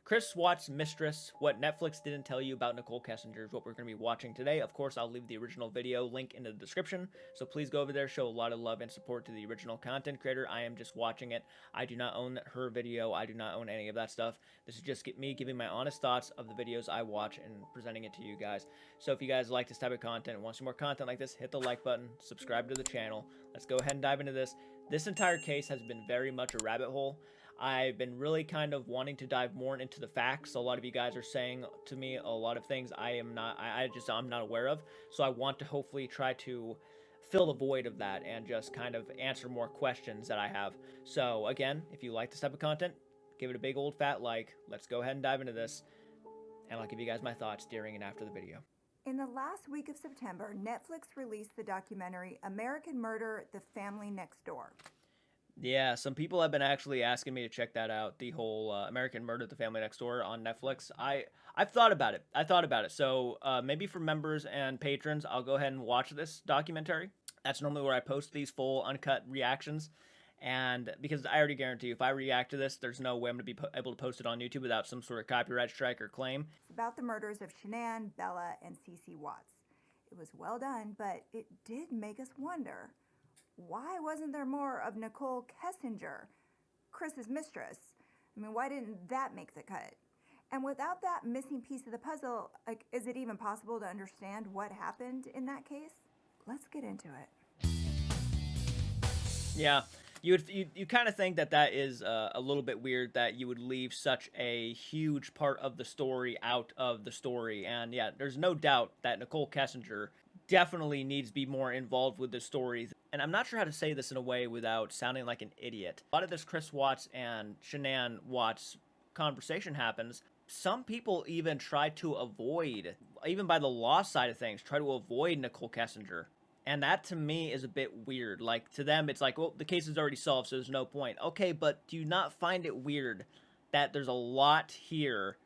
Chris Watts' Mistress, What Netflix Didn't Tell You About Nicole Kessinger is what we're going to be watching today. Of course, I'll leave the original video link in the description, so please go over there, show a lot of love and support to the original content creator. I am just watching it. I do not own her video. I do not own any of that stuff. This is just me giving my honest thoughts of the videos I watch and presenting it to you guys. So if you guys like this type of content and want some more content like this, hit the like button, subscribe to the channel. Let's go ahead and dive into this. This entire case has been very much a rabbit hole. I've been really kind of wanting to dive more into the facts. A lot of you guys are saying to me a lot of things I'm not aware of. So I want to hopefully try to fill the void of that and just kind of answer more questions that I have. So again, if you like this type of content, give it a big old fat like. Let's go ahead and dive into this, and I'll give you guys my thoughts during and after the video. In the last week of September, Netflix released the documentary American Murder: The Family Next Door. Yeah, some people have been actually asking me to check that out, the whole American Murder: The Family Next Door on Netflix. I've thought about it. So maybe for members and patrons, I'll go ahead and watch this documentary. That's normally where I post these full uncut reactions. And because I already guarantee you, if I react to this, there's no way I'm going to be able to post it on YouTube without some sort of copyright strike or claim. It's about the murders of Shanann, Bella, and Cece Watts. It was well done, but it did make us wonder, why wasn't there more of Nicole Kessinger, Chris's mistress? I mean, why didn't that make the cut? And without that missing piece of the puzzle, like, is it even possible to understand what happened in that case? Let's get into it. Yeah, you kind of think that is a little bit weird that you would leave such a huge part of the story out of the story. And yeah, there's no doubt that Nicole Kessinger definitely needs to be more involved with the story. And I'm not sure how to say this in a way without sounding like an idiot. A lot of this Chris Watts and Shanann Watts conversation happens. Some people even try to avoid, even by the law side of things, try to avoid Nicole Kessinger. And that to me is a bit weird. Like, to them, it's like, well, the case is already solved, so there's no point. Okay, but do you not find it weird that there's a lot here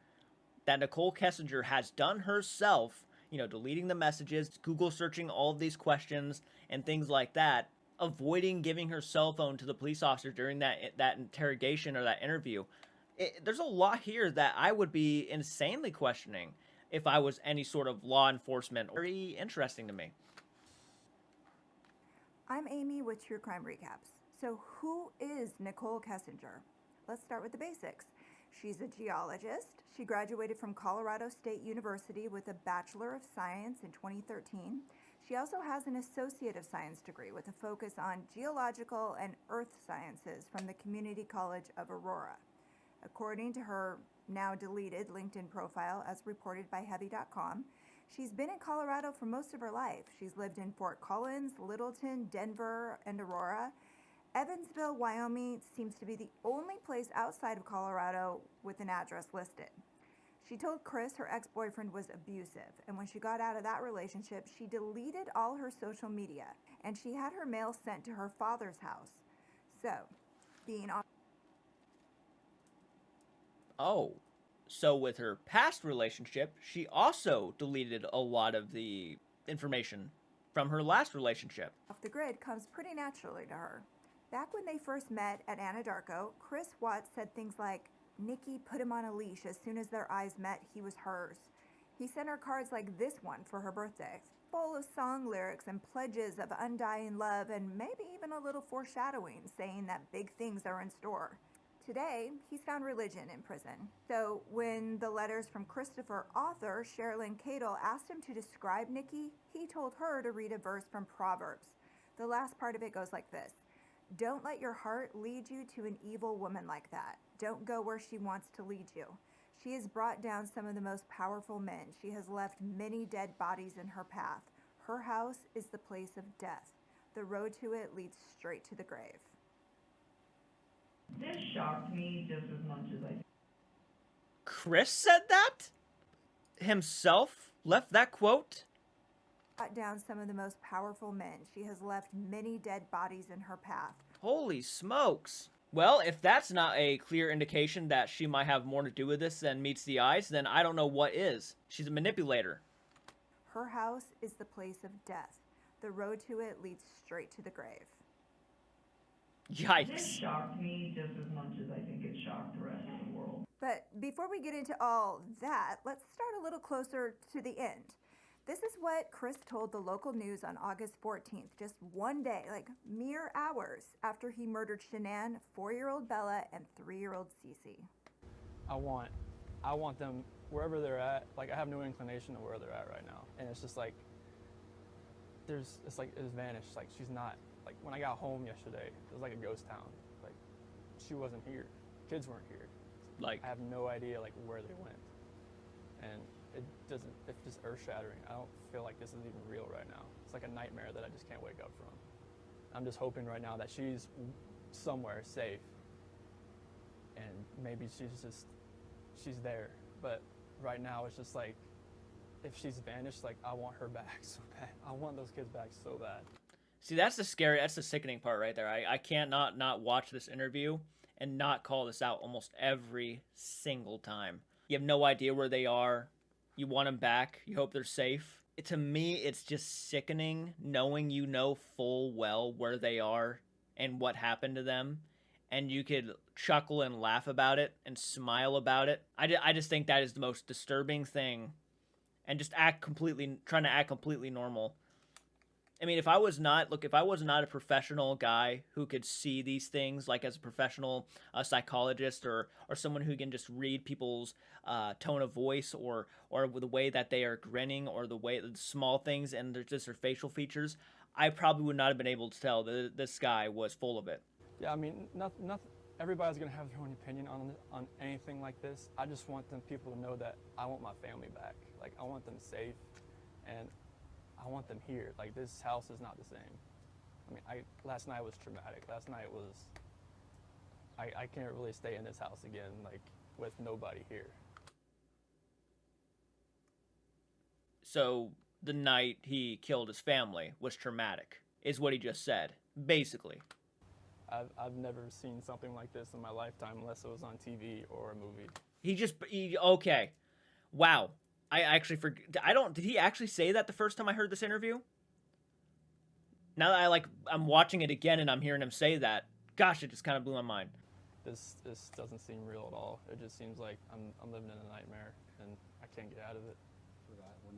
that Nicole Kessinger has done herself, you know, deleting the messages, Google searching all of these questions and things like that, avoiding giving her cell phone to the police officer during that interrogation or that interview? There's a lot here that I would be insanely questioning if I was any sort of law enforcement. Very interesting to me. I'm Amy with True Crime Recaps. So who is Nicole Kessinger? Let's start with the basics. She's a geologist. She graduated from Colorado State University with a Bachelor of Science in 2013. She also has an Associate of Science degree with a focus on geological and earth sciences from the Community College of Aurora. According to her now deleted LinkedIn profile, as reported by Heavy.com, she's been in Colorado for most of her life. She's lived in Fort Collins, Littleton, Denver, and Aurora. Evansville, Wyoming seems to be the only place outside of Colorado with an address listed. She told Chris her ex-boyfriend was abusive, and when she got out of that relationship, she deleted all her social media, and she had her mail sent to her father's house. So, being on... Oh, so with her past relationship, she also deleted a lot of the information from her last relationship. Off the grid comes pretty naturally to her. Back when they first met at Anadarko, Chris Watts said things like, Nikki put him on a leash. As soon as their eyes met, he was hers. He sent her cards like this one for her birthday, full of song lyrics and pledges of undying love and maybe even a little foreshadowing saying that big things are in store. Today, he's found religion in prison. So when the letters from Christopher author Sherilyn Cadle asked him to describe Nikki, he told her to read a verse from Proverbs. The last part of it goes like this. Don't let your heart lead you to an evil woman like that. Don't go where she wants to lead you. She has brought down some of the most powerful men. She has left many dead bodies in her path. Her house is the place of death. The road to it leads straight to the grave. This shocked me just as much as I... Chris said that? Himself left that quote? Brought down some of the most powerful men. She has left many dead bodies in her path. Holy smokes. Well, if that's not a clear indication that she might have more to do with this than meets the eyes, then I don't know what is. She's a manipulator. Her house is the place of death. The road to it leads straight to the grave. Yikes. This shocked me just as much as I think it shocked the rest of the world. But before we get into all that, let's start a little closer to the end. This is what Chris told the local news on August 14th, just one day, like mere hours after he murdered Shanann, 4-year-old Bella, and 3-year-old Cece. I want them wherever they're at. Like, I have no inclination to where they're at right now, and it's just like it's like it's vanished. Like, she's not. Like, when I got home yesterday, it was like a ghost town. Like, she wasn't here. Kids weren't here. Like, I have no idea like where they went, and it's just earth shattering. I don't feel like this is even real right now. It's like a nightmare that I just can't wake up from. I'm just hoping right now that she's somewhere safe, and maybe she's there. But right now it's just like, if she's vanished, like, I want her back so bad. I want those kids back so bad. see, that's the sickening part right there. I can't not watch this interview and not call this out almost every single time. You have no idea where they are. You want them back. You hope they're safe. To me, it's just sickening knowing you know full well where they are and what happened to them, and you could chuckle and laugh about it and smile about it. I just think that is the most disturbing thing, and just trying to act completely normal. I mean, if I was not a professional guy who could see these things, like as a professional psychologist or someone who can just read people's tone of voice or the way that they are grinning or the small things and just their facial features, I probably would not have been able to tell that this guy was full of it. Yeah, I mean, nothing. Everybody's gonna have their own opinion on anything like this. I just want people to know that I want my family back. Like, I want them safe, and I want them here. Like, this house is not the same. I mean, last night was traumatic. Last night was, I can't really stay in this house again, like, with nobody here. So the night he killed his family was traumatic, is what he just said, basically. I've never seen something like this in my lifetime unless it was on TV or a movie. Okay. Wow. I actually did he actually say that the first time I heard this interview? Now that I'm watching it again and I'm hearing him say that, gosh, it just kind of blew my mind. This doesn't seem real at all. It just seems like I'm living in a nightmare and I can't get out of it.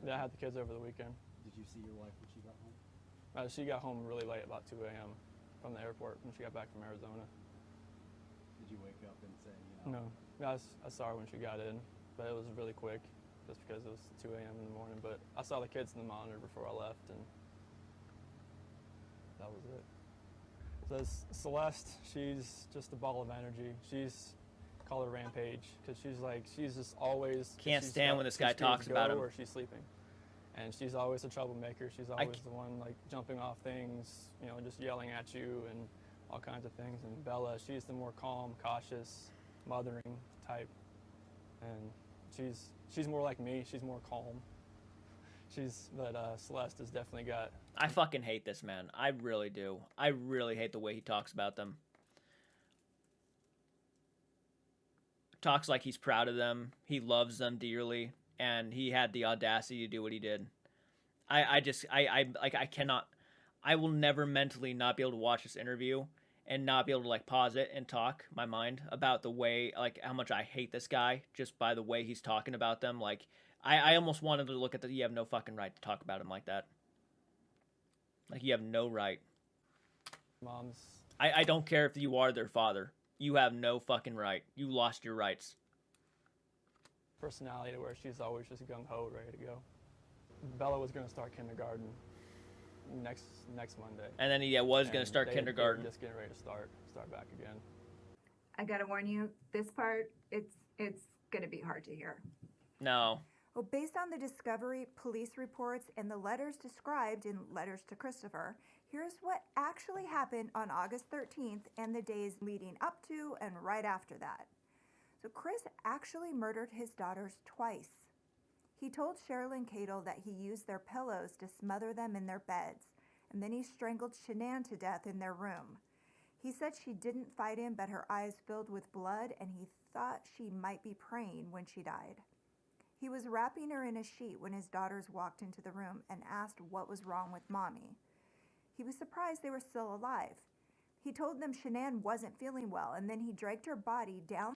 Yeah, I had the kids over the weekend. Did you see your wife when she got home? She got home really late, about 2 a.m. from the airport when she got back from Arizona. Did you wake up and say, No. I saw her when she got in, but it was really quick just because it was 2 a.m. in the morning. But I saw the kids in the monitor before I left, and that was it. So Celeste, she's just a ball of energy. Call her Rampage, because she's just always... Can't stand when this guy talks about him. Or she's sleeping. And she's always a troublemaker. She's always the one, like, jumping off things, just yelling at you and all kinds of things. And Bella, she's the more calm, cautious, mothering type. And she's more like me. She's more calm. But Celeste has definitely got... I fucking hate this man. I really do. I really hate the way he talks about them. Talks like he's proud of them. He loves them dearly. And he had the audacity to do what he did. I cannot... I will never mentally not be able to watch this interview and not be able to, like, pause it and talk my mind about the way, like, how much I hate this guy just by the way he's talking about them. Like, I almost wanted to look at you have no fucking right to talk about him like that. Like, you have no right. Moms. I don't care if you are their father. You have no fucking right. You lost your rights. Personality to where she's always just gung-ho, ready to go. Bella was going to start kindergarten next Monday. And then he was going to start kindergarten. Just getting ready to start back again. I gotta warn you, this part, it's gonna be hard to hear. No. Well, based on the discovery, police reports, and the letters described in Letters to Christopher, here's what actually happened on August 13th and the days leading up to and right after that. So Chris actually murdered his daughters twice. He told Sherilyn Cadle that he used their pillows to smother them in their beds, and then he strangled Shanann to death in their room. He said she didn't fight him, but her eyes filled with blood, and he thought she might be praying when she died. He was wrapping her in a sheet when his daughters walked into the room and asked what was wrong with Mommy. He was surprised they were still alive. He told them Shanann wasn't feeling well, and then he dragged her body down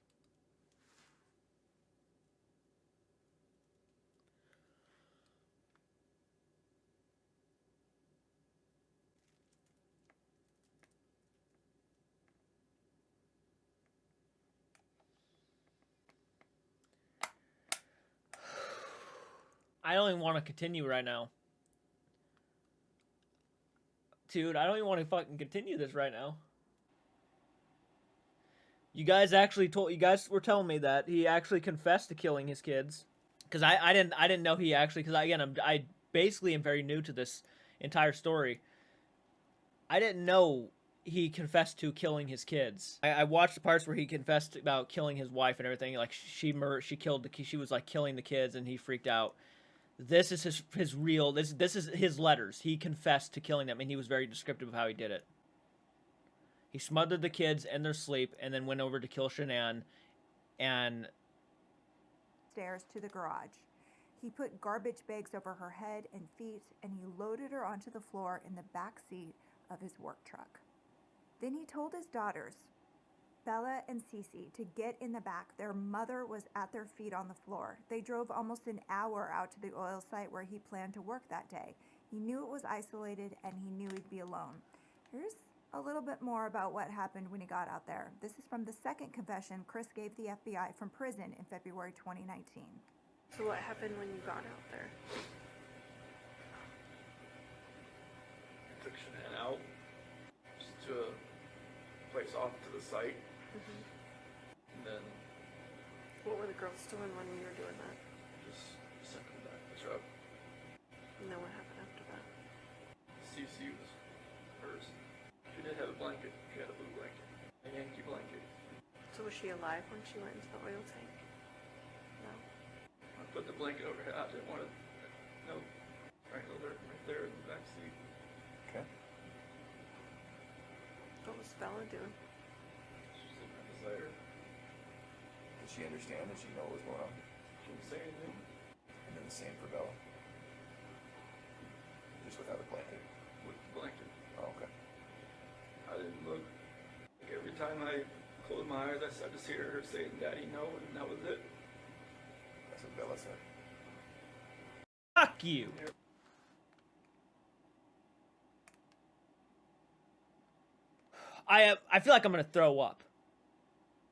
I don't even want to continue right now. Dude, I don't even want to fucking continue this right now. You guys were telling me that he actually confessed to killing his kids. Because I didn't know he actually, because again, I basically am very new to this entire story. I didn't know he confessed to killing his kids. I watched the parts where he confessed about killing his wife and everything. Like she was like killing the kids and he freaked out. This is his real, this is his letters. He confessed to killing them and he was very descriptive of how he did it. He smothered the kids in their sleep and then went over to kill Shanann and stairs to the garage. He put garbage bags over her head and feet, and he loaded her onto the floor in the back seat of his work truck. Then he told his daughters, Bella and Cece, to get in the back. Their mother was at their feet on the floor. They drove almost an hour out to the oil site where he planned to work that day. He knew it was isolated, and he knew he'd be alone. Here's a little bit more about what happened when he got out there. This is from the second confession Chris gave the FBI from prison in February 2019. So what happened when you got out there? I took Shanann out just to a place off to the site. And then What were the girls doing when you were doing that? just sent them back to the truck. And then what happened after that? CC was hers. She did have a blanket. She had a blue blanket. A Yankee blanket. So was she alive when she went into the oil tank? No. I put the blanket over her. I didn't want to. No. Strangled her right there in the back seat. Okay. What was Bella doing? She's sitting right beside her. Did she understand? Did she know what was going on? She didn't say anything. And then the same for Bella. Just without a blanket. With the blanket. Oh, okay. I didn't look. Like every time I closed my eyes, I just hear her saying, "Daddy, no," and that was it. That's what Bella said. fuck you. I feel like I'm gonna throw up.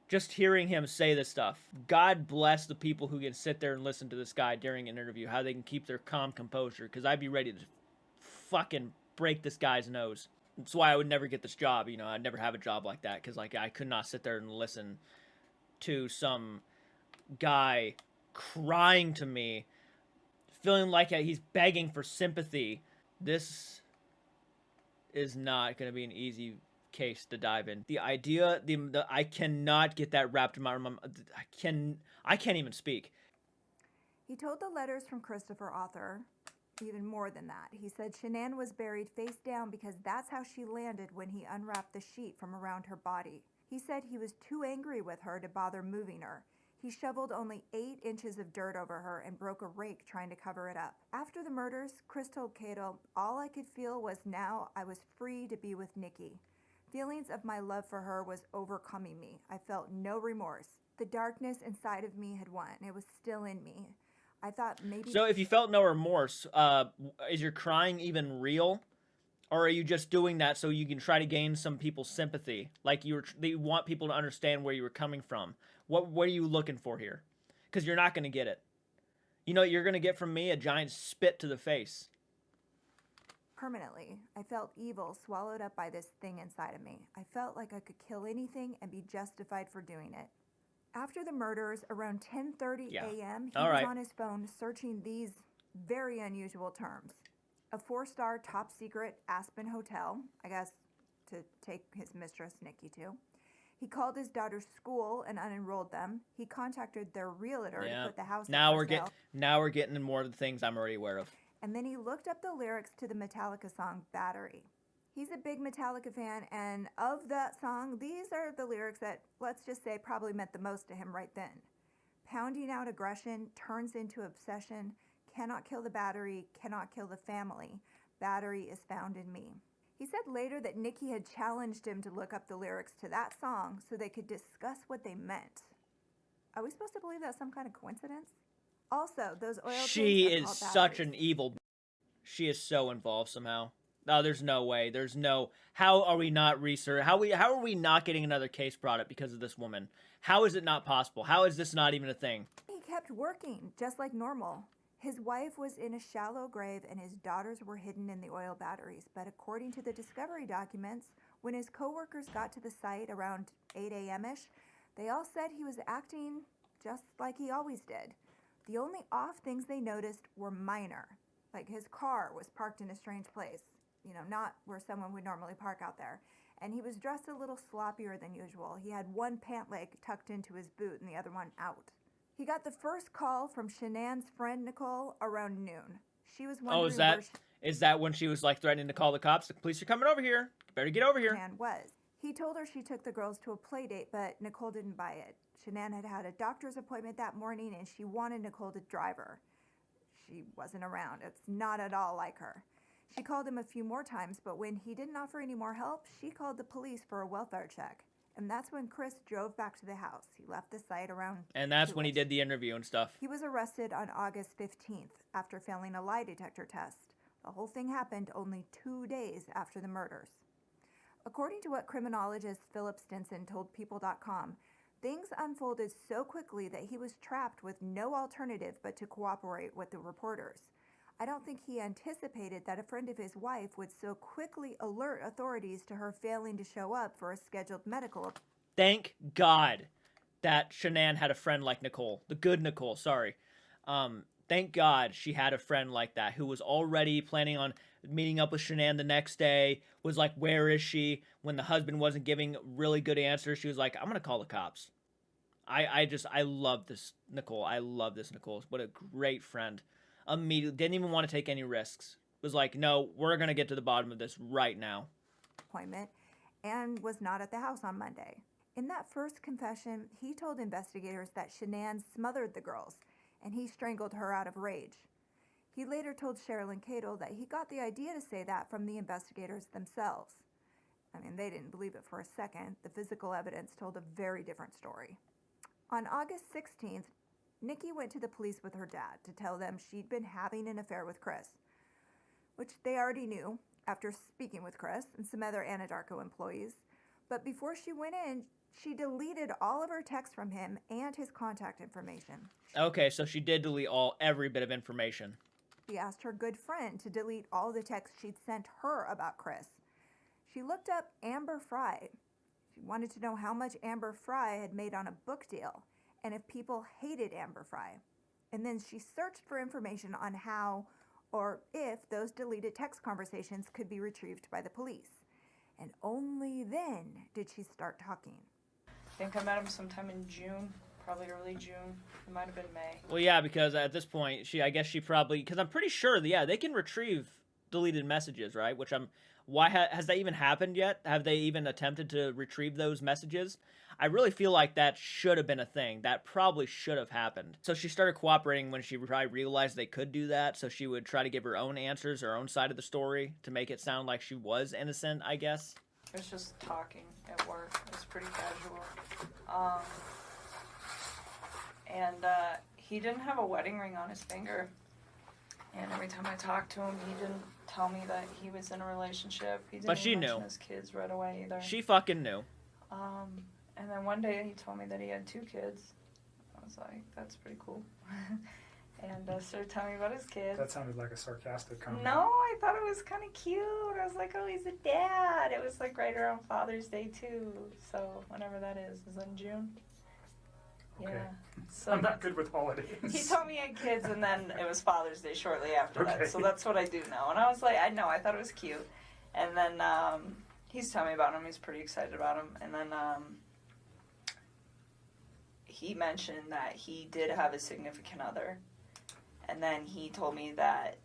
Just hearing him say this stuff. God bless the people who can sit there and listen to this guy during an interview, how they can keep their calm composure, because I'd be ready to fucking break this guy's nose. That's why I would never get this job, you know, I'd never have a job like that, because like I could not sit there and listen to some guy crying to me, feeling like he's begging for sympathy. This is not going to be an easy case to dive in. The idea, I cannot get that wrapped in my mind. I can't even speak. He told the letters from Christopher Author even more than that. He said Shanann was buried face down because that's how she landed when he unwrapped the sheet from around her body. He said he was too angry with her to bother moving her. He shoveled only 8 inches of dirt over her and broke a rake trying to cover it up. After the murders, Chris told Cato, all I could feel was now I was free to be with Nikki. Feelings of my love for her was overcoming me. I felt no remorse. The darkness inside of me had won. It was still in me. I thought maybe... So if you felt no remorse, is your crying even real? Or are you just doing that so you can try to gain some people's sympathy? Like you want people to understand where you were coming from. What are you looking for here? Because you're not going to get it. You know what you're going to get from me? A giant spit to the face. Permanently, I felt evil swallowed up by this thing inside of me. I felt like I could kill anything and be justified for doing it. After the murders, around 10:30 a.m., he was on his phone searching these very unusual terms. A 4-star top secret Aspen hotel, I guess to take his mistress Nikki to. He called his daughter's school and unenrolled them. He contacted their realtor to put the house now up we're for sale. Now we're getting into more of the things I'm already aware of. And then he looked up the lyrics to the Metallica song Battery. He's a big Metallica fan, and of that song, these are the lyrics that, let's just say, probably meant the most to him right then. Pounding out aggression turns into obsession. Cannot kill the battery, cannot kill the family. Battery is found in me. He said later that Nikki had challenged him to look up the lyrics to that song so they could discuss what they meant. Are we supposed to believe that's some kind of coincidence? Also, those oil She tanks are is called such batteries. an evil. She is so involved somehow. No, there's no way. There's no. How are we not research? How are we not getting another case brought up because of this woman? How is it not possible? How is this not even a thing? He kept working just like normal. His wife was in a shallow grave and his daughters were hidden in the oil batteries. But according to the discovery documents, when his coworkers got to the site around 8 a.m.-ish, they all said he was acting just like he always did. The only off things they noticed were minor, like his car was parked in a strange place, not where someone would normally park out there. And he was dressed a little sloppier than usual. He had one pant leg tucked into his boot and the other one out. He got the first call from Shanann's friend Nicole around noon. She was wondering is that when she was like threatening to call the cops? The police are coming over here. You better get over here. Shanann was. He told her she took the girls to a play date, but Nicole didn't buy it. Shanann had had a doctor's appointment that morning and she wanted Nicole to drive her. She wasn't around. It's not at all like her. She called him a few more times, but when he didn't offer any more help, she called the police for a welfare check. And that's when Chris drove back to the house. He left the site around... And that's when he did the interview and stuff. He was arrested on August 15th after failing a lie detector test. The whole thing happened only 2 days after the murders. According to what criminologist Philip Stinson told People.com, things unfolded so quickly that he was trapped with no alternative but to cooperate with the reporters. I don't think he anticipated that a friend of his wife would so quickly alert authorities to her failing to show up for a scheduled medical appointment. Thank God that Shanann had a friend like Nicole. The good Nicole, sorry. Thank God she had a friend like that who was already planning on meeting up with Shanann the next day, was like, where is she? When the husband wasn't giving really good answers, she was like, I'm going to call the cops. I love this Nicole. I love this Nicole. What a great friend. Immediately didn't even want to take any risks. Was like, no, we're gonna get to the bottom of this right now. Appointment, and was not at the house on Monday. In that first confession, he told investigators that Shanann smothered the girls and he strangled her out of rage. He later told Sherilyn Cato that he got the idea to say that from the investigators themselves. I mean, they didn't believe it for a second. The physical evidence told a very different story. On August 16th, Nikki went to the police with her dad to tell them she'd been having an affair with Chris, which they already knew after speaking with Chris and some other Anadarko employees. But before she went in, she deleted all of her texts from him and his contact information. Okay, so she did delete every bit of information. She asked her good friend to delete all the texts she'd sent her about Chris. She looked up Amber Fry. She wanted to know how much Amber Fry had made on a book deal, and if people hated Amber Fry. And then she searched for information on how or if those deleted text conversations could be retrieved by the police. And only then did she start talking. I think I met him sometime in June, probably early June. It might have been May. Well, yeah, because at this point, I guess she probably, because I'm pretty sure, they can retrieve deleted messages, right? Which why has that even happened yet? Have they even attempted to retrieve those messages? I really feel like that should have been a thing. That probably should have happened. So she started cooperating when she probably realized they could do that. So she would try to give her own answers, her own side of the story to make it sound like she was innocent, I guess. It was just talking at work. It was pretty casual. And he didn't have a wedding ring on his finger. And every time I talked to him, he didn't tell me that he was in a relationship. He didn't even mention his kids right away either. She fucking knew. And then one day he told me that he had 2 kids. I was like, that's pretty cool. And started telling me about his kids. That sounded like a sarcastic comment. No, I thought it was kind of cute. I was like, oh, he's a dad. It was like right around Father's Day too. So whenever that is it in June? Okay. Yeah. So I'm not good with holidays. He told me he had kids, and then it was Father's Day shortly after that. So that's what I do know. And I was like, I thought it was cute. And then he's telling me about him. He's pretty excited about him. And then he mentioned that he did have a significant other. And then he told me that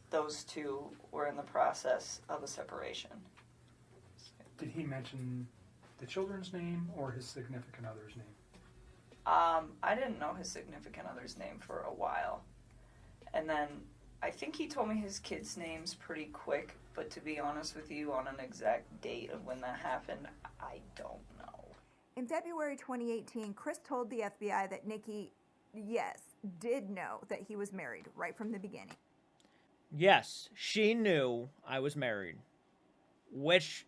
those 2 were in the process of a separation. Did he mention the children's name or his significant other's name? I didn't know his significant other's name for a while. And then I think he told me his kids' names pretty quick, but to be honest with you, on an exact date of when that happened, I don't know. In February 2018, Chris told the FBI that Nikki, yes, did know that he was married right from the beginning. Yes, she knew I was married, which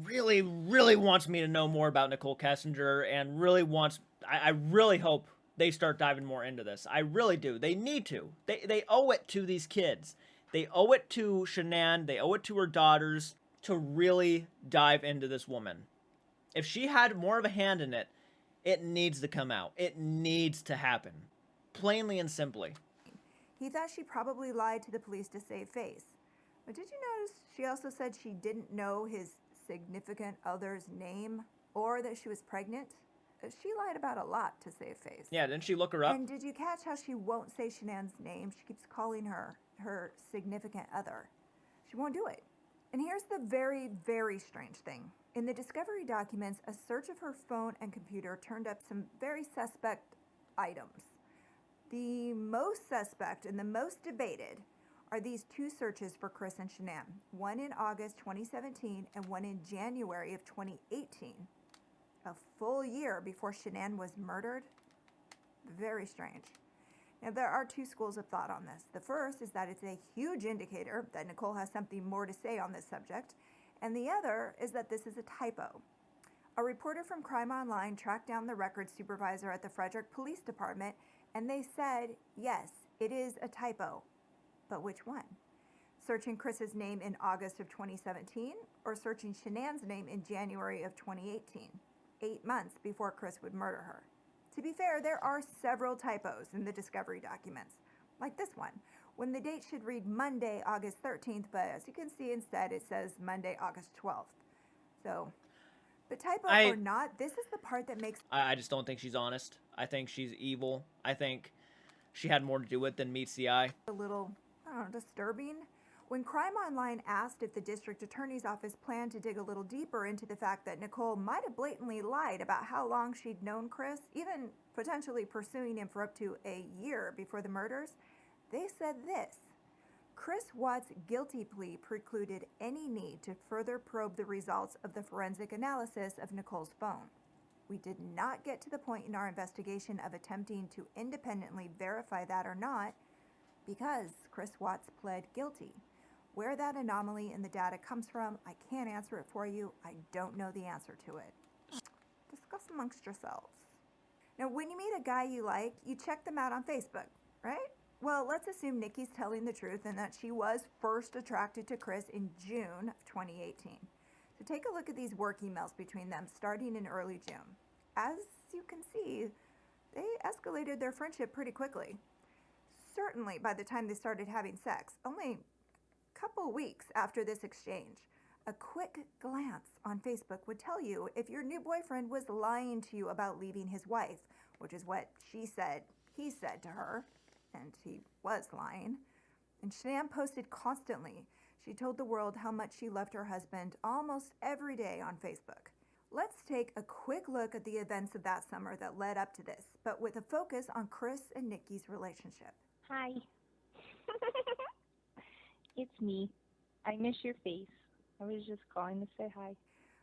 really, really wants me to know more about Nicole Kessinger, and really wants, I really hope they start diving more into this. I really do. They need to. They owe it to these kids. They owe it to Shanann. They owe it to her daughters to really dive into this woman. If she had more of a hand in it, it needs to come out. It needs to happen. Plainly and simply. He thought she probably lied to the police to save face. But did you notice she also said she didn't know his significant other's name or that she was pregnant? She lied about a lot to save face. Yeah, didn't she look her up? And did you catch how she won't say Shanann's name? She keeps calling her significant other. She won't do it. And here's the very, very strange thing. In the discovery documents, a search of her phone and computer turned up some very suspect items. The most suspect and the most debated are these two searches for Chris and Shanann, one in August 2017 and one in January of 2018, a full year before Shanann was murdered. Very strange. Now, there are two schools of thought on this. The first is that it's a huge indicator that Nicole has something more to say on this subject, and the other is that this is a typo. A reporter from Crime Online tracked down the records supervisor at the Frederick Police Department, and they said, yes, it is a typo. But which one? Searching Chris's name in August of 2017 or searching Shanann's name in January of 2018, 8 months before Chris would murder her? To be fair, there are several typos in the discovery documents, like this one, when the date should read Monday, August 13th, but as you can see instead it says Monday, August 12th. So, but typo or not, this is the part that makes... I just don't think she's honest. I think she's evil. I think she had more to do with it than meets the eye. A little, I don't know, disturbing. When Crime Online asked if the district attorney's office planned to dig a little deeper into the fact that Nicole might have blatantly lied about how long she'd known Chris, even potentially pursuing him for up to a year before the murders, they said this: Chris Watt's guilty plea precluded any need to further probe the results of the forensic analysis of Nicole's phone. We did not get to the point in our investigation of attempting to independently verify that or not because Chris Watts pled guilty. Where that anomaly in the data comes from, I can't answer it for you. I don't know the answer to it. Discuss amongst yourselves. Now, when you meet a guy you like, you check them out on Facebook, right? Well, let's assume Nikki's telling the truth and that she was first attracted to Chris in June of 2018. So take a look at these work emails between them starting in early June. As you can see, they escalated their friendship pretty quickly. Certainly by the time they started having sex, only couple weeks after this exchange, a quick glance on Facebook would tell you if your new boyfriend was lying to you about leaving his wife, which is what he said to her, and he was lying. And Shanann posted constantly. She told the world how much she loved her husband almost every day on Facebook. Let's take a quick look at the events of that summer that led up to this, but with a focus on Chris and Nikki's relationship. Hi. It's me. I miss your face. I was just calling to say hi.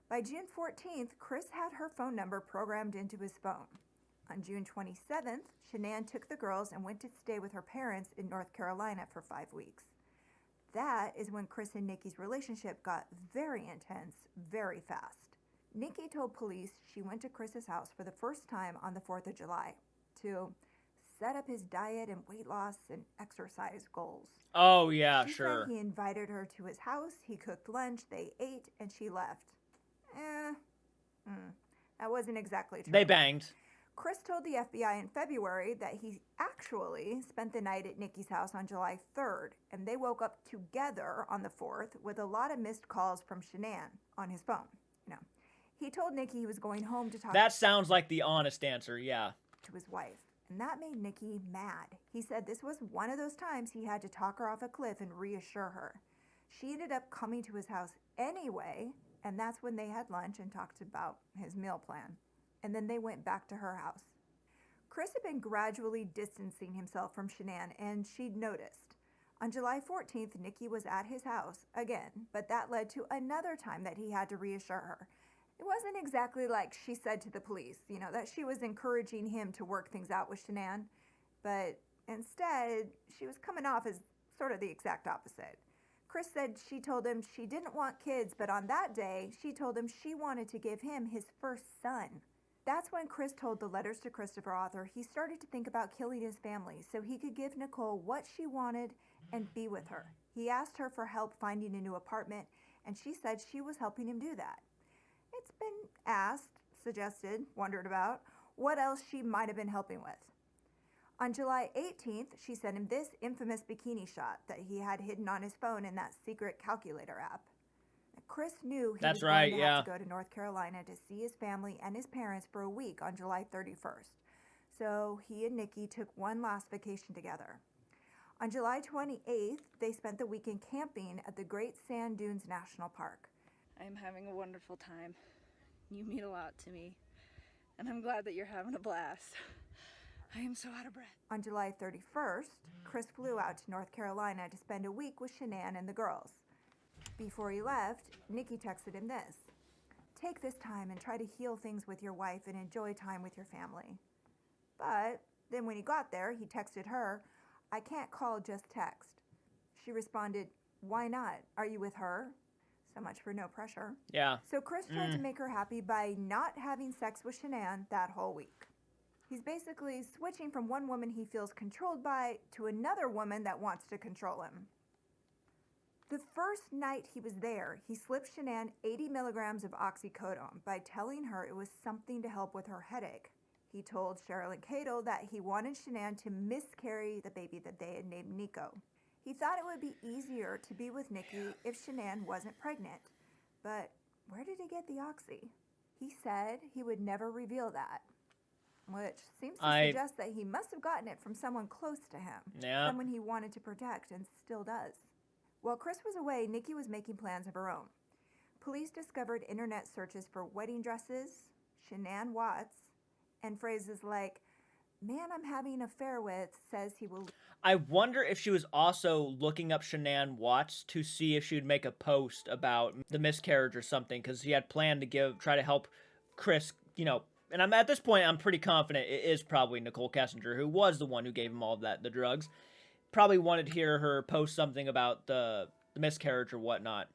By June 14th, Chris had her phone number programmed into his phone. On June 27th, Shanann took the girls and went to stay with her parents in North Carolina for 5 weeks. That is when Chris and Nikki's relationship got very intense, very fast. Nikki told police she went to Chris's house for the first time on the 4th of July to set up his diet and weight loss and exercise goals. Oh, yeah, She sure. said he invited her to his house, he cooked lunch, they ate, and she left. That wasn't exactly true. They banged. Chris told the FBI in February that he actually spent the night at Nikki's house on July 3rd, and they woke up together on the 4th with a lot of missed calls from Shanann on his phone. No. He told Nikki he was going home to talk That sounds like the honest answer, yeah. to his wife, and that made Nikki mad. He said this was one of those times he had to talk her off a cliff and reassure her. She ended up coming to his house anyway, and that's when they had lunch and talked about his meal plan. And then they went back to her house. Chris had been gradually distancing himself from Shanann, and she'd noticed. On July 14th, Nikki was at his house again, but that led to another time that he had to reassure her. It wasn't exactly like she said to the police, that she was encouraging him to work things out with Shanann, but instead, she was coming off as sort of the exact opposite. Chris said she told him she didn't want kids, but on that day, she told him she wanted to give him his first son. That's when Chris told the Letters to Christopher author he started to think about killing his family so he could give Nichole what she wanted and be with her. He asked her for help finding a new apartment, and she said she was helping him do that. It's been asked, suggested, wondered about what else she might have been helping with. On July 18th, she sent him this infamous bikini shot that he had hidden on his phone in that secret calculator app. Chris knew he was going to have to go to North Carolina to see his family and his parents for a week on July 31st. So he and Nikki took one last vacation together. On July 28th, they spent the weekend camping at the Great Sand Dunes National Park. I'm having a wonderful time. You mean a lot to me, and I'm glad that you're having a blast. I am so out of breath. On July 31st, Chris flew out to North Carolina to spend a week with Shanann and the girls. Before he left, Nikki texted him this: "Take this time and try to heal things with your wife and enjoy time with your family." But then when he got there, he texted her, "I can't call, just text." She responded, "Why not? Are you with her?" So much for no pressure. Yeah. So Chris tried to make her happy by not having sex with Shanann that whole week. He's basically switching from one woman he feels controlled by to another woman that wants to control him. The first night he was there, he slipped Shanann 80 milligrams of oxycodone by telling her it was something to help with her headache. He told Cheryl and Cato that he wanted Shanann to miscarry the baby that they had named Nico. He thought it would be easier to be with Nikki if Shanann wasn't pregnant. But where did he get the oxy? He said he would never reveal that, which seems to suggest that he must have gotten it from someone close to him, someone he wanted to protect and still does. While Chris was away, Nikki was making plans of her own. Police discovered internet searches for wedding dresses, Shanann Watts, and phrases like, "Man I'm having an affair with says he will..." I wonder if she was also looking up Shanann Watts to see if she would make a post about the miscarriage or something, because he had planned to try to help Chris, and at this point, I'm pretty confident it is probably Nicole Kessinger, who was the one who gave him all of the drugs. Probably wanted to hear her post something about the miscarriage or whatnot.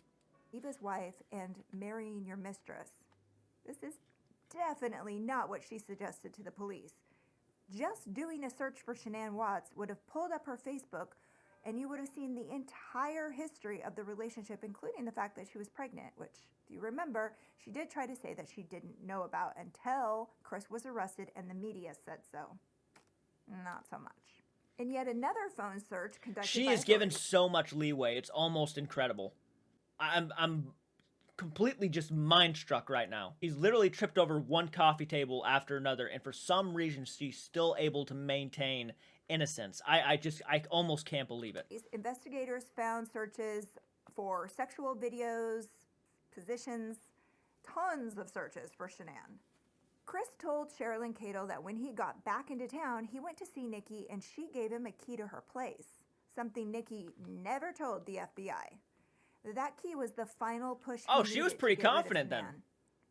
Eva's wife and marrying your mistress. This is definitely not what she suggested to the police. Just doing a search for Shanann Watts would have pulled up her Facebook, and you would have seen the entire history of the relationship, including the fact that she was pregnant, which, if you remember, she did try to say that she didn't know about until Chris was arrested and the media said so. Not so much. In yet another phone search conducted She by is given so much leeway. It's almost incredible. I'm completely just mind-struck right now. He's literally tripped over one coffee table after another, and for some reason, she's still able to maintain innocence. I almost can't believe it. Investigators found searches for sexual videos, positions, tons of searches for Shanann. Chris told Cheryl and Cato that when he got back into town, he went to see Nikki and she gave him a key to her place, something Nikki never told the FBI. That key was the final push. Oh, she was pretty confident then.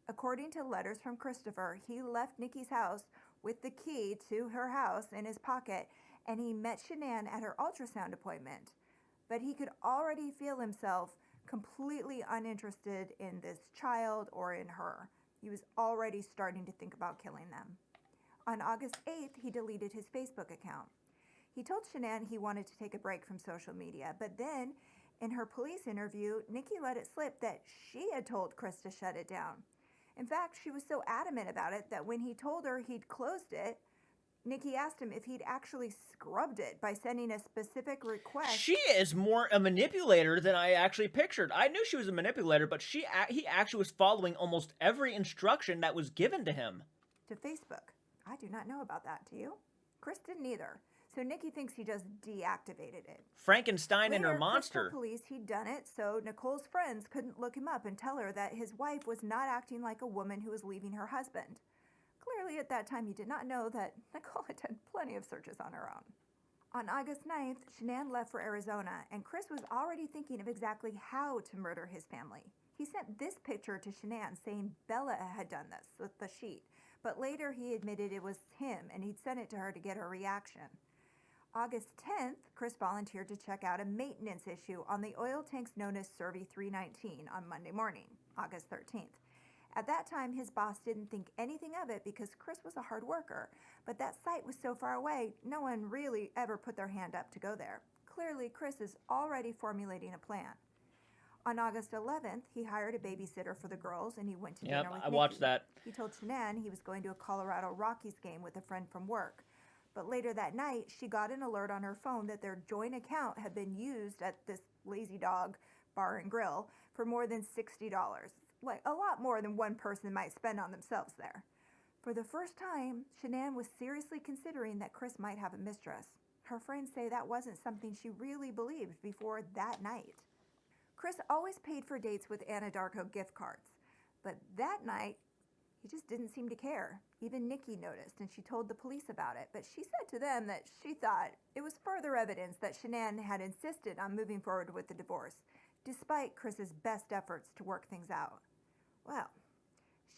According to letters from Christopher, he left Nikki's house with the key to her house in his pocket, and he met Shanann at her ultrasound appointment. But he could already feel himself completely uninterested in this child or in her. He was already starting to think about killing them. On August 8th, he deleted his Facebook account. He told Shanann he wanted to take a break from social media, but then in her police interview, Nikki let it slip that she had told Chris to shut it down. In fact, she was so adamant about it that when he told her he'd closed it, Nikki asked him if he'd actually scrubbed it by sending a specific request. She is more a manipulator than I actually pictured. I knew she was a manipulator, but he actually was following almost every instruction that was given to him. To Facebook. I do not know about that. Do you? Chris didn't either. So Nikki thinks he just deactivated it. Frankenstein and her monster. Chris told police he'd done it so Nicole's friends couldn't look him up and tell her that his wife was not acting like a woman who was leaving her husband. Clearly, at that time, he did not know that Nicole had done plenty of searches on her own. On August 9th, Shanann left for Arizona, and Chris was already thinking of exactly how to murder his family. He sent this picture to Shanann saying Bella had done this with the sheet, but later he admitted it was him, and he'd sent it to her to get her reaction. August 10th, Chris volunteered to check out a maintenance issue on the oil tanks known as Survey 319 on Monday morning, August 13th. At that time, his boss didn't think anything of it because Chris was a hard worker, but that site was so far away, no one really ever put their hand up to go there. Clearly, Chris is already formulating a plan. On August 11th, he hired a babysitter for the girls and he went to dinner with I Nikki. watched that. He told Shanann he was going to a Colorado Rockies game with a friend from work. But later that night, she got an alert on her phone that their joint account had been used at this Lazy Dog Bar and Grill for more than $60. Like a lot more than one person might spend on themselves there. For the first time, Shanann was seriously considering that Chris might have a mistress. Her friends say that wasn't something she really believed before that night. Chris always paid for dates with Anadarko gift cards, but that night, he just didn't seem to care. Even Nikki noticed, and she told the police about it, but she said to them that she thought it was further evidence that Shanann had insisted on moving forward with the divorce, despite Chris's best efforts to work things out. Well,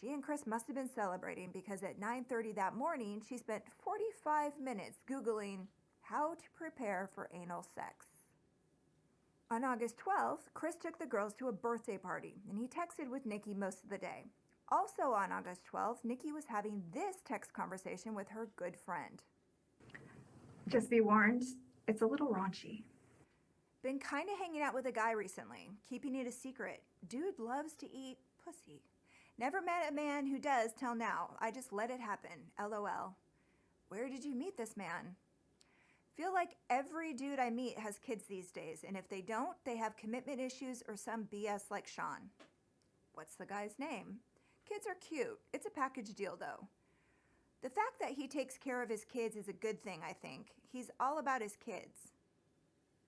she and Chris must have been celebrating because at 9:30 that morning, she spent 45 minutes Googling how to prepare for anal sex. On August 12th, Chris took the girls to a birthday party, and he texted with Nikki most of the day. Also on August 12th, Nikki was having this text conversation with her good friend. Just be warned, it's a little raunchy. Been kind of hanging out with a guy recently, keeping it a secret. Dude loves to eat pussy. Never met a man who does till now. I just let it happen. LOL. Where did you meet this man? Feel like every dude I meet has kids these days, and if they don't, they have commitment issues or some BS like Sean. What's the guy's name? Kids are cute. It's a package deal, though. The fact that he takes care of his kids is a good thing, I think. He's all about his kids.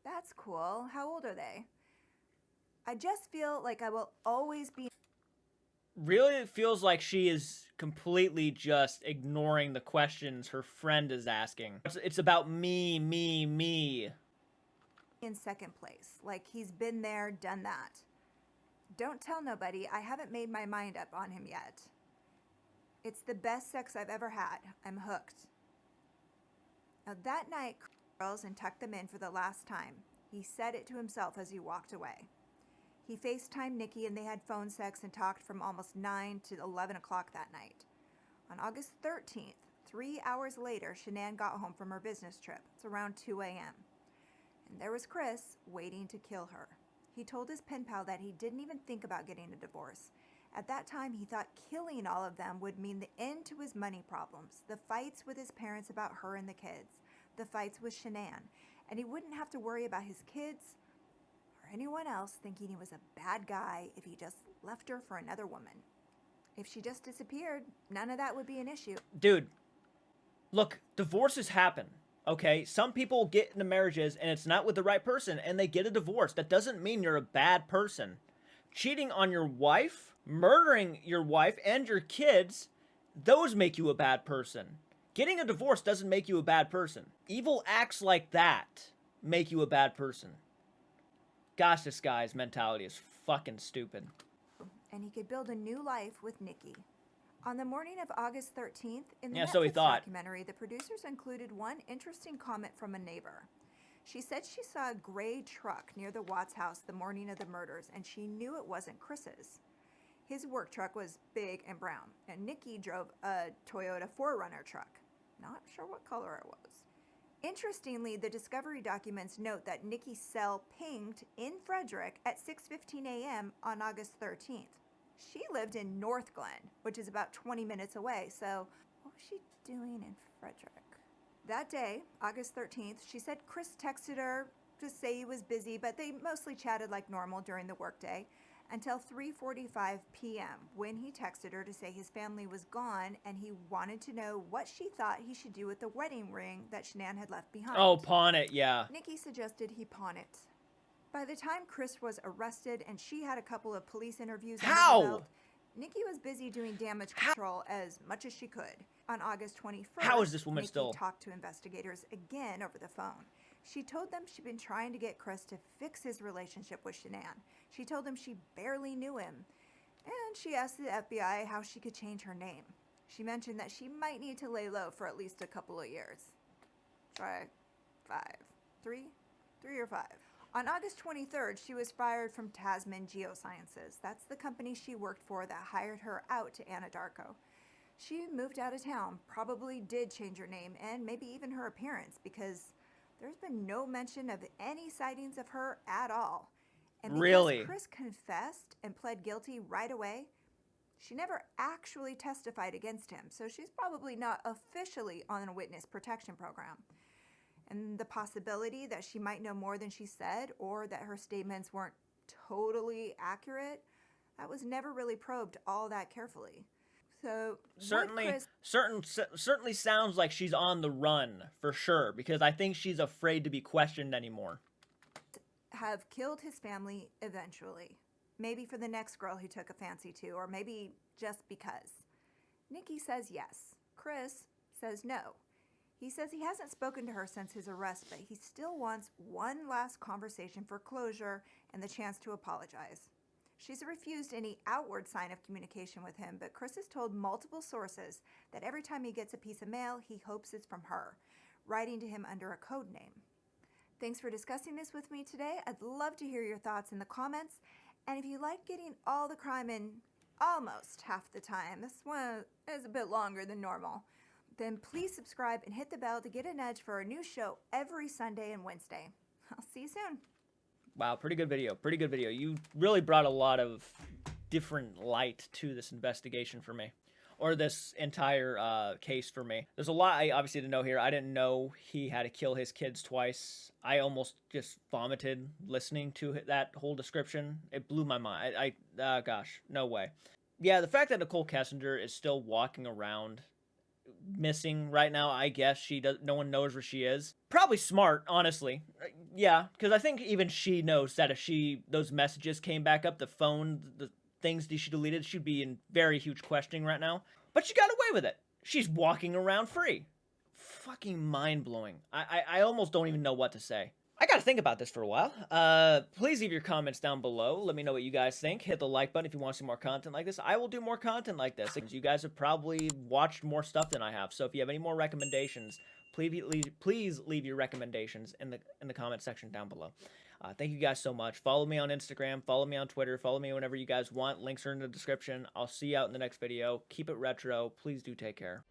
That's cool. How old are they? I just feel like I will always be... Really, it feels like she is completely just ignoring the questions her friend is asking. It's about me. in second place. Like he's been there, done that. Don't tell nobody. I haven't made my mind up on him yet. It's the best sex I've ever had. I'm hooked. Now that night, girls and tucked them in for the last time. He said it to himself as he walked away. He FaceTimed Nikki and they had phone sex and talked from almost 9 to 11 o'clock that night. On August 13th, 3 hours later, Shanann got home from her business trip. It's around 2 a.m. And there was Chris waiting to kill her. He told his pen pal that he didn't even think about getting a divorce. At that time, he thought killing all of them would mean the end to his money problems, the fights with his parents about her and the kids, the fights with Shanann, and he wouldn't have to worry about his kids or anyone else thinking he was a bad guy if he just left her for another woman. If she just disappeared, none of that would be an issue. Dude, look, divorces happen, okay? Some people get into marriages and it's not with the right person and they get a divorce. That doesn't mean you're a bad person. Cheating on your wife, murdering your wife and your kids, those make you a bad person. Getting a divorce doesn't make you a bad person. Evil acts like that make you a bad person. Gosh, this guy's mentality is fucking stupid. And he could build a new life with Nikki. On the morning of August 13th, in the Yeah, so he Netflix thought. documentary, the producers included one interesting comment from a neighbor. She said she saw a gray truck near the Watts house the morning of the murders, and she knew it wasn't Chris's. His work truck was big and brown, and Nikki drove a Toyota 4Runner truck. Not sure what color it was. Interestingly, the discovery documents note that Nikki's cell pinged in Frederick at 6:15 a.m. on August 13th. She lived in North Glen, which is about 20 minutes away, so what was she doing in Frederick? That day, August 13th, she said Chris texted her to say he was busy, but they mostly chatted like normal during the workday until 3:45 p.m. when he texted her to say his family was gone and he wanted to know what she thought he should do with the wedding ring that Shanann had left behind. Oh, pawn it, yeah. Nikki suggested he pawn it. By the time Chris was arrested and she had a couple of police interviews under her belt, Nikki was busy doing damage control as much as she could. On August 21st, How is this woman Nikki still? talked to investigators again over the phone. She told them she'd been trying to get Chris to fix his relationship with Shanann. She told him she barely knew him. And she asked the FBI how she could change her name. She mentioned that she might need to lay low for at least a couple of years. Try 5. 3? 3 or 5. On August 23rd, she was fired from Tasman Geosciences. That's the company she worked for that hired her out to Anadarko. She moved out of town, probably did change her name and maybe even her appearance, because there's been no mention of any sightings of her at all. And because Really? Chris confessed and pled guilty right away, she never actually testified against him, so she's probably not officially on a witness protection program. And the possibility that she might know more than she said, or that her statements weren't totally accurate, that was never really probed all that carefully. So certainly sounds like she's on the run for sure, because I think she's afraid to be questioned anymore. Have killed his family eventually. Maybe for the next girl he took a fancy to, or maybe just because. Nikki says yes. Chris says no. He says he hasn't spoken to her since his arrest, but he still wants one last conversation for closure and the chance to apologize. She's refused any outward sign of communication with him, but Chris has told multiple sources that every time he gets a piece of mail, he hopes it's from her, writing to him under a code name. Thanks for discussing this with me today. I'd love to hear your thoughts in the comments. And if you like getting all the crime in almost half the time, this one is a bit longer than normal, then please subscribe and hit the bell to get a nudge for a new show every Sunday and Wednesday. I'll see you soon. Wow, pretty good video. Pretty good video. You really brought a lot of different light to this investigation for me, or this entire case for me. There's a lot I obviously didn't know here. I didn't know he had to kill his kids twice. I almost just vomited listening to that whole description. It blew my mind. Gosh, no way. Yeah, the fact that Nicole Kessinger is still walking around missing right now, I guess no one knows where she is. Probably smart, honestly. Yeah, because I think even she knows that if those messages came back up, the phone, the things that she deleted, she'd be in very huge questioning right now. But she got away with it. She's walking around free. Fucking mind-blowing. I almost don't even know what to say. I gotta think about this for a while. Please leave your comments down below. Let me know what you guys think. Hit the like button if you want to see more content like this. I will do more content like this. You guys have probably watched more stuff than I have. So if you have any more recommendations, please leave your recommendations in the comment section down below. Thank you guys so much. Follow me on Instagram. Follow me on Twitter. Follow me whenever you guys want. Links are in the description. I'll see you out in the next video. Keep it retro. Please do take care.